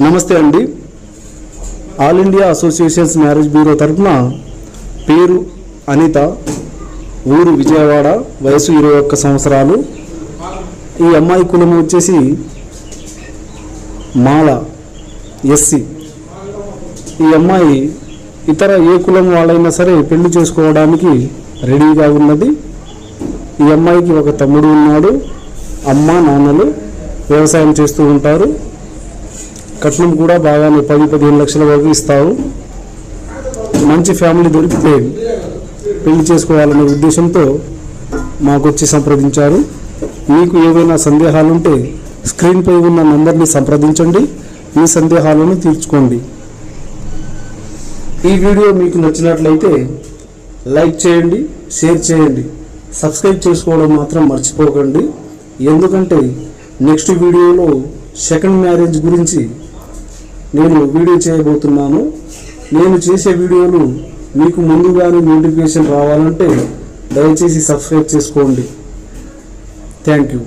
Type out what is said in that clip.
నమస్తే అండి. All India associations marriage bureau తరఫున పేరు అనిత, ఊరు విజయవాడ, వయసు 21 సంవత్సరాలు. ఈ అమ్మాయి కులం వచ్చేసి మాల, ఎస్సీ. ఈ అమ్మాయి ఇతర ఏ కులం వాళ్ళైనా సరే పెళ్లి చేసుకోవడానికి రెడీగా ఉన్నది. ఈ అమ్మాయికి ఒక తమ్ముడు ఉన్నాడు. అమ్మ నాన్నలు వ్యవసాయం చేస్తూ ఉంటారు. కట్నం కూడా బాగానే 10-15 లక్షల వరకు ఇస్తారు. మంచి ఫ్యామిలీ దొరికితే పెళ్లి చేసుకోవాలనే ఉద్దేశంతో మాకొచ్చి సంప్రదించారు. మీకు ఏవైనా సందేహాలుంటే స్క్రీన్పై ఉన్న నంబర్ని సంప్రదించండి. మీ సందేహాలను తీర్చుకోండి. ఈ వీడియో మీకు నచ్చినట్లయితే లైక్ చేయండి, షేర్ చేయండి, సబ్స్క్రైబ్ చేసుకోవడం మాత్రం మర్చిపోకండి. ఎందుకంటే నెక్స్ట్ వీడియోలో సెకండ్ మ్యారేజ్ గురించి నేను వీడియో చేయబోతున్నాను. నేను చేసే వీడియోలు మీకు ముందుగానే నోటిఫికేషన్ రావాలంటే దయచేసి సబ్స్క్రైబ్ చేసుకోండి. Thank you.